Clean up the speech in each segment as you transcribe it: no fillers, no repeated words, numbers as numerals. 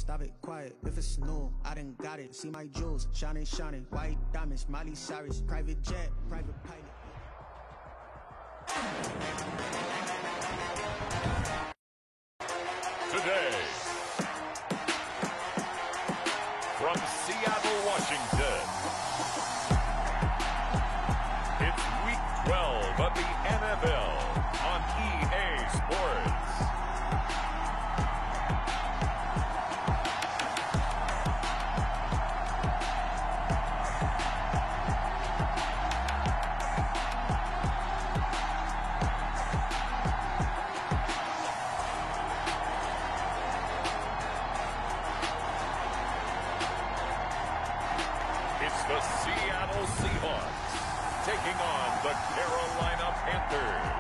Stop it, quiet, if it's new, I done got it. See my jewels, shining, shining, white diamonds, Miley Cyrus, private jet, private pilot. Today, from Seattle, Washington, it's Week 12 of the NFL on EA Sports. It's the Seattle Seahawks taking on the Carolina Panthers.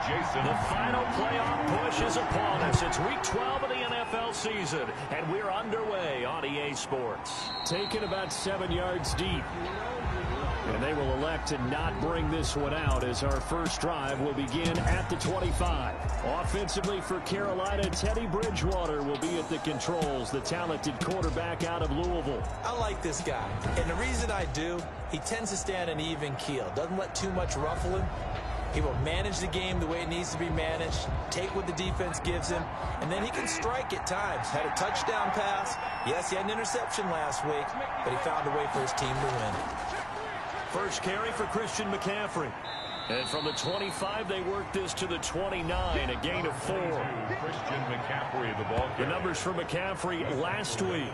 Jason. The final playoff push is upon us. It's Week 12 of the NFL season, and we're underway on EA Sports. Taken about 7 yards deep. And they will elect to not bring this one out as our first drive will begin at the 25. Offensively for Carolina, Teddy Bridgewater will be at the controls, the talented quarterback out of Louisville. I like this guy, and the reason I do, he tends to stay on an even keel, doesn't let too much ruffle him. He will manage the game the way it needs to be managed, take what the defense gives him, and then he can strike at times. Had a touchdown pass. Yes, he had an interception last week, but he found a way for his team to win. First carry for Christian McCaffrey. And from the 25, they work this to the 29, a gain of 4. Christian McCaffrey, the ball carrier. The numbers for McCaffrey last week.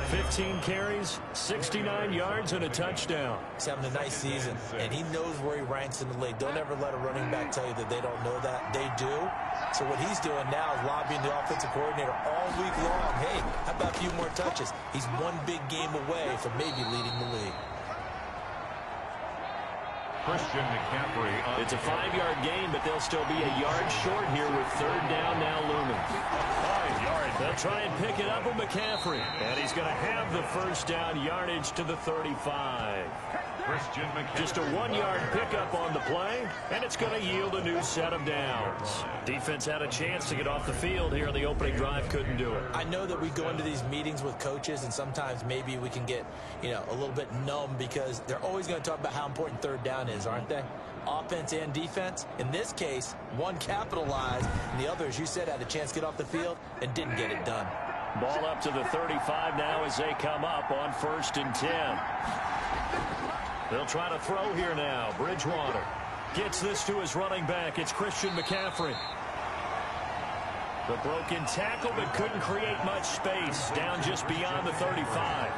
15 carries, 69 yards, and a touchdown. He's having a nice season, and he knows where he ranks in the league. Don't ever let a running back tell you that they don't know that. They do. So what he's doing now is lobbying the offensive coordinator all week long. Hey, how about a few more touches? He's one big game away from maybe leading the league. Christian McCaffrey. It's a 5-yard gain, but they'll still be a yard short here with third down now looming. 5 yards. They'll try and pick it up with McCaffrey. And he's going to have the first down yardage to the 35. Christian McCaffrey. Just a 1-yard pickup on the play, and it's going to yield a new set of downs. Defense had a chance to get off the field here on the opening drive, couldn't do it. I know that we go into these meetings with coaches, and sometimes maybe we can get, a little bit numb because they're always going to talk about how important third down is, aren't they? Offense and defense. In this case, one capitalized, and the other, as you said, had a chance to get off the field and didn't get it done. Ball up to the 35 now as they come up on 1st and 10. They'll try to throw here now. Bridgewater gets this to his running back. It's Christian McCaffrey. The broken tackle, but couldn't create much space. Down just beyond the 35.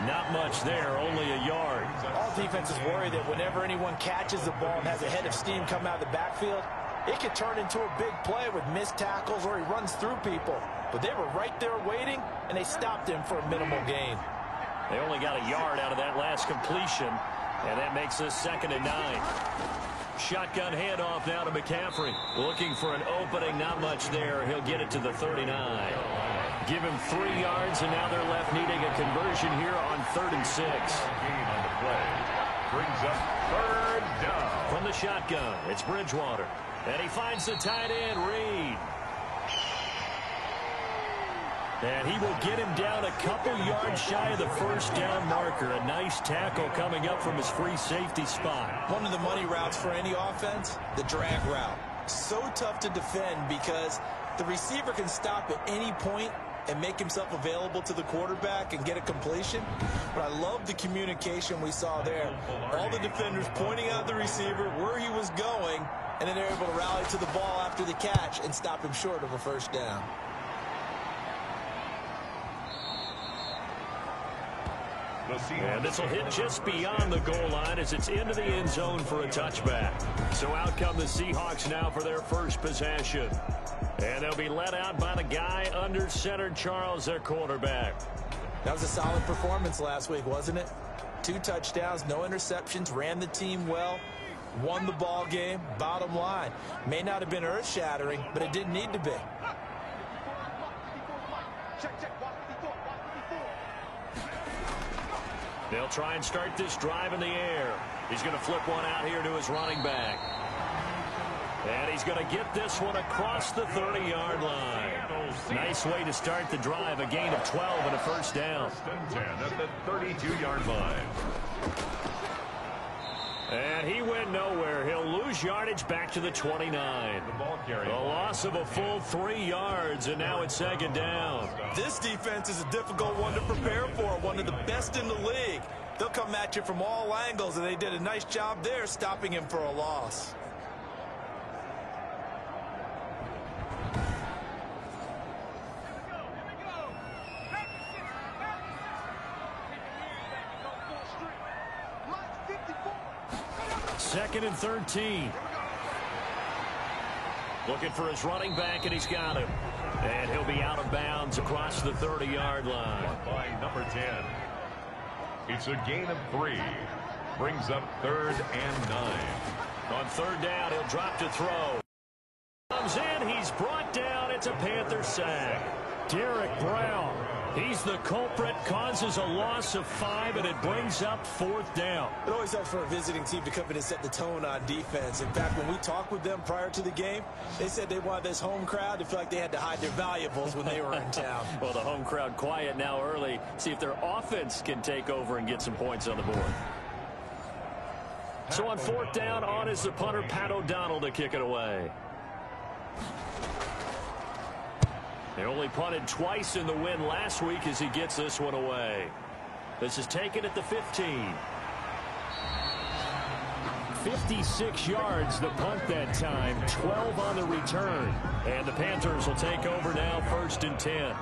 Not much there, only a yard. All defenses worry that whenever anyone catches the ball and has a head of steam come out of the backfield, it could turn into a big play with missed tackles or he runs through people. But they were right there waiting, and they stopped him for a minimal gain. They only got a yard out of that last completion, and that makes this 2nd and 9. Shotgun handoff now to McCaffrey. Looking for an opening, not much there. He'll get it to the 39. Give him 3 yards, and now they're left needing a conversion here on 3rd and 6. Gain on the play. Brings up 3rd down. From the shotgun, it's Bridgewater. And he finds the tight end, Reed. And he will get him down a couple yards shy of the first down marker. A nice tackle coming up from his free safety spot. One of the money routes for any offense, the drag route. So tough to defend because the receiver can stop at any point and make himself available to the quarterback and get a completion. But I love the communication we saw there. All the defenders pointing out the receiver, where he was going, and then they're able to rally to the ball after the catch and stop him short of a first down. And this will hit just beyond the goal line as it's into the end zone for a touchback. So out come the Seahawks now for their first possession. And they'll be let out by the guy under center, Charles, their quarterback. That was a solid performance last week, wasn't it? 2 touchdowns, no interceptions, ran the team well, won the ball game. Bottom line, may not have been earth-shattering, but it didn't need to be. They'll try and start this drive in the air. He's going to flip one out here to his running back. And he's going to get this one across the 30-yard line. Nice way to start the drive. A gain of 12 and a first down. First and 10 at the 32-yard line. And he went nowhere. He'll lose yardage back to the 29. A loss of a full 3 yards, and now it's second down. This defense is a difficult one to prepare for, one of the best in the league. They'll come at you from all angles, and they did a nice job there stopping him for a loss. Second and 13. Looking for his running back, and he's got him. And he'll be out of bounds across the 30-yard line. By number 10. It's a gain of 3. Brings up 3rd and 9. On third down, he'll drop to throw. Comes in, he's brought down. It's a Panther sack. Derek Brown, he's the culprit, causes a loss of 5, and it brings up 4th down. It always helps for a visiting team to come in and set the tone on defense. In fact, when we talked with them prior to the game, they said they wanted this home crowd to feel like they had to hide their valuables when they were in town. Well, the home crowd quiet now early. See if their offense can take over and get some points on the board. So on 4th down, on is the punter, Pat O'Donnell, to kick it away. They only punted twice in the win last week as he gets this one away. This is taken at the 15. 56 yards the punt that time, 12 on the return. And the Panthers will take over now, 1st and 10.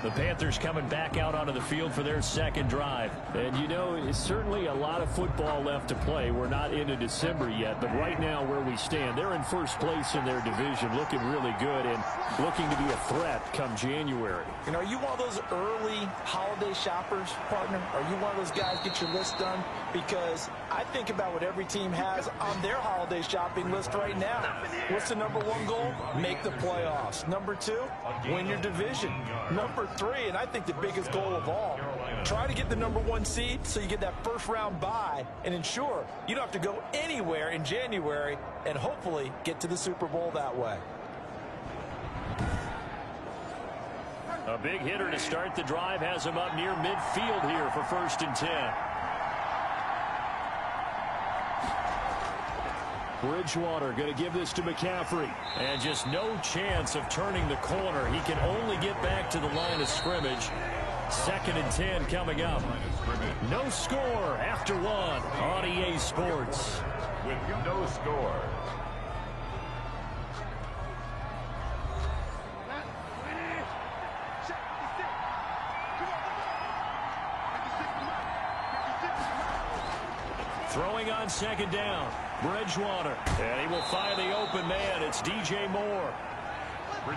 The Panthers coming back out onto the field for their second drive. And, you know, it's certainly a lot of football left to play. We're not into December yet, but right now where we stand, they're in first place in their division, looking really good and looking to be a threat come January. And are you one of those early holiday shoppers, partner? Are you one of those guys get your list done? Because I think about what every team has on their holiday shopping list right now. What's the number 1 goal? Make the playoffs. Number 2, win your division. Number 3, and I think the biggest goal of all, try to get the number 1 seed so you get that first round bye and ensure you don't have to go anywhere in January and hopefully get to the Super Bowl that way. A big hitter to start the drive has him up near midfield here for 1st and 10. Bridgewater going to give this to McCaffrey. And just no chance of turning the corner. He can only get back to the line of scrimmage. 2nd and 10 coming up. No score after 1 on EA Sports. With no score. Throwing on 2nd down. Bridgewater. And he will find the open man. It's DJ Moore.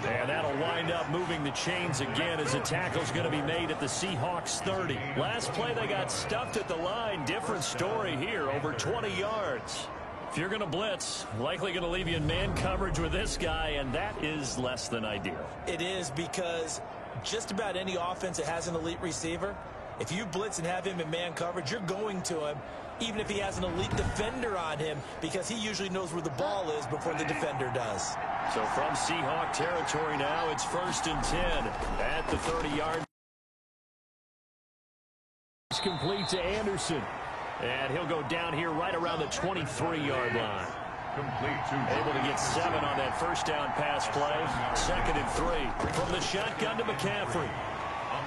And that'll wind up moving the chains again as the tackle's going to be made at the Seahawks 30. Last play they got stuffed at the line. Different story here. Over 20 yards. If you're going to blitz, likely going to leave you in man coverage with this guy, and that is less than ideal. It is, because just about any offense that has an elite receiver, if you blitz and have him in man coverage, you're going to him, even if he has an elite defender on him, because he usually knows where the ball is before the defender does. So from Seahawk territory now, it's 1st and 10 at the 30-yard. It's complete to Anderson. And he'll go down here right around the 23-yard line. Able to get 7 on that first down pass play. 2nd and 3 from the shotgun to McCaffrey.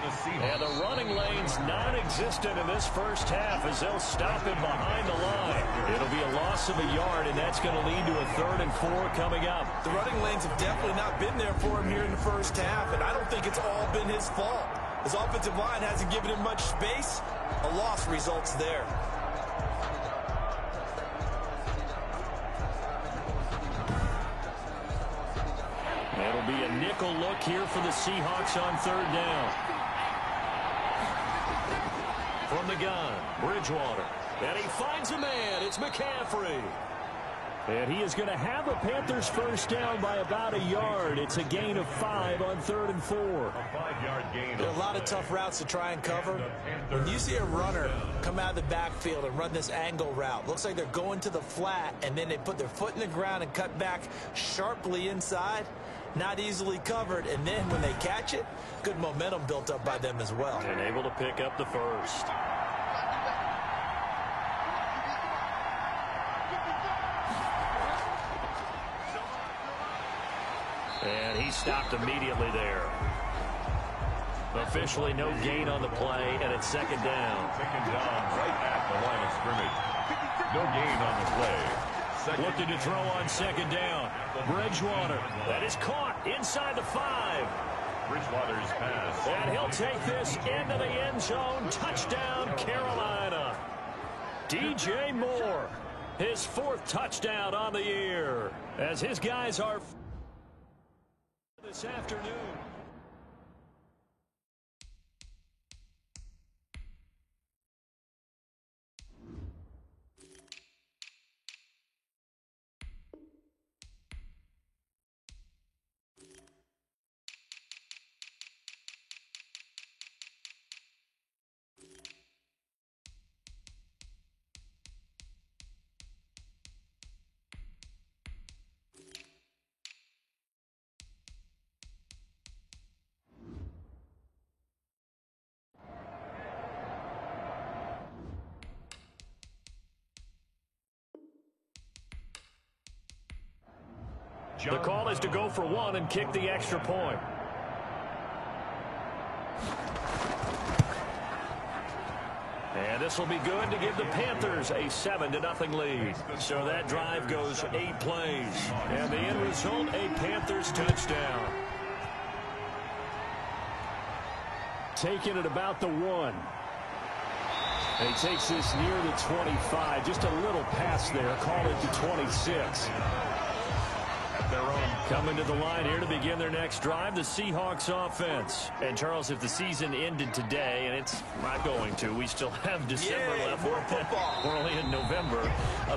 And the running lane's non-existent in this first half as they'll stop him behind the line. It'll be a loss of a yard, and that's going to lead to a 3rd and 4 coming up. The running lanes have definitely not been there for him here in the first half, and I don't think it's all been his fault. His offensive line hasn't given him much space. A loss results there. It'll be a nickel look here for the Seahawks on 3rd down. From the gun, Bridgewater. And he finds a man. It's McCaffrey. And he is going to have a Panthers first down by about a yard. It's a gain of 5 on 3rd and 4. A 5-yard gain. There are a lot of tough routes to try and cover. When you see a runner come out of the backfield and run this angle route, looks like they're going to the flat, and then they put their foot in the ground and cut back sharply inside. Not easily covered, and then when they catch it, good momentum built up by them as well. And able to pick up the first. And he stopped immediately there. Officially no gain on the play, and it's 2nd down. Taken down right at the line of scrimmage. No gain on the play. Looking to throw on 2nd down. Bridgewater. That is caught inside the 5. Bridgewater's pass. And he'll take this into the end zone. Touchdown, Carolina. DJ Moore. His 4th touchdown on the year. As his guys are this afternoon. The call is to go for 1 and kick the extra point. And this will be good to give the Panthers a 7-0 lead. So that drive goes 8 plays. And the end result, a Panthers touchdown. Taking it about the 1. And he takes this near the 25. Just a little pass there. Call it to 26. Their own. Coming to the line here to begin their next drive, the Seahawks offense. And Charles, if the season ended today, and it's not going to, we still have December left. We're only in November,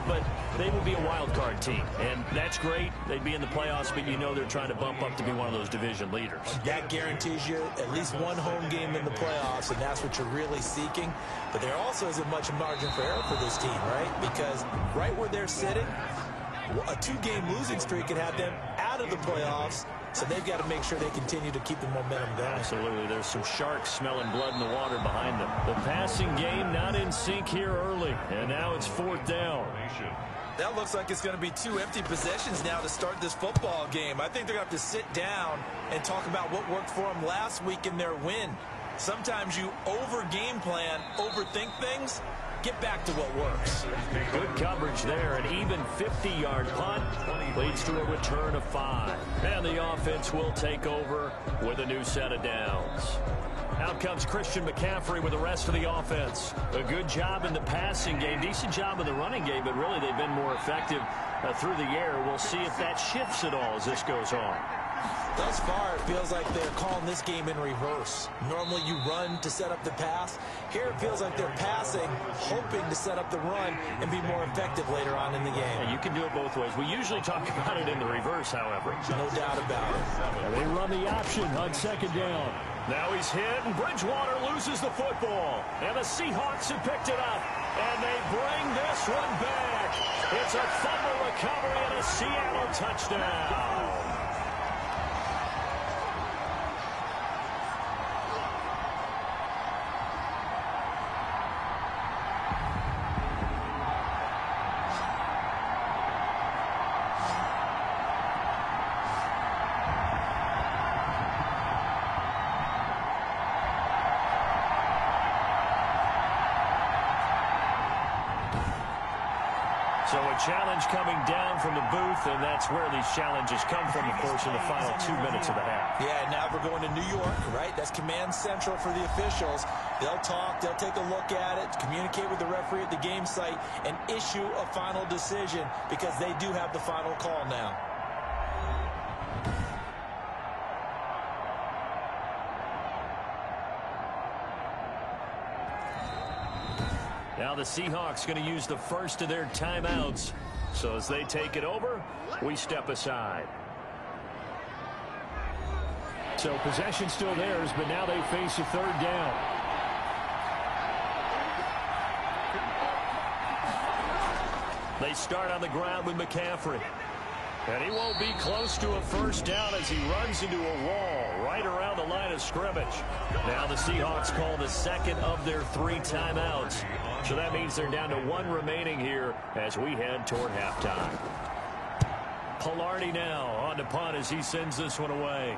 but they would be a wild card team, and that's great. They'd be in the playoffs, but you know they're trying to bump up to be one of those division leaders. That guarantees you at least one home game in the playoffs, and that's what you're really seeking. But there also isn't much margin for error for this team, right? Because right where they're sitting, a 2-game losing streak could have them out of the playoffs, so they've got to make sure they continue to keep the momentum going. Absolutely. There's some sharks smelling blood in the water behind them. The passing game not in sync here early, and now it's 4th down. That looks like it's going to be 2 empty possessions now to start this football game. I think they're going to have to sit down and talk about what worked for them last week in their win. Sometimes you over-game plan, overthink things. Get back to what works. Good coverage there. An even 50-yard punt leads to a return of 5. And the offense will take over with a new set of downs. Out comes Christian McCaffrey with the rest of the offense. A good job in the passing game. Decent job in the running game, but really they've been more effective through the air. We'll see if that shifts at all as this goes on. Thus far, it feels like they're calling this game in reverse. Normally you run to set up the pass. Here it feels like they're passing, hoping to set up the run and be more effective later on in the game. Yeah, you can do it both ways. We usually talk about it in the reverse, however. No doubt about it. And they run the option on 2nd down. Now he's hit, and Bridgewater loses the football. And the Seahawks have picked it up. And they bring this one back. It's a fumble recovery and a Seattle touchdown. So a challenge coming down from the booth, and that's where these challenges come from, of course, in the final 2 minutes of the half. Yeah, now we're going to New York, right? That's command central for the officials. They'll talk, they'll take a look at it, communicate with the referee at the game site, and issue a final decision because they do have the final call now. Now the Seahawks going to use the first of their timeouts So as they take it over, we step aside. So possession still theirs, but now they face a third down. They start on the ground with McCaffrey. And he won't be close to a first down as he runs into a wall right around the line of scrimmage. Now the Seahawks call the second of their 3 timeouts. So that means they're down to 1 remaining here as we head toward halftime. Palardy now on the punt as he sends this one away.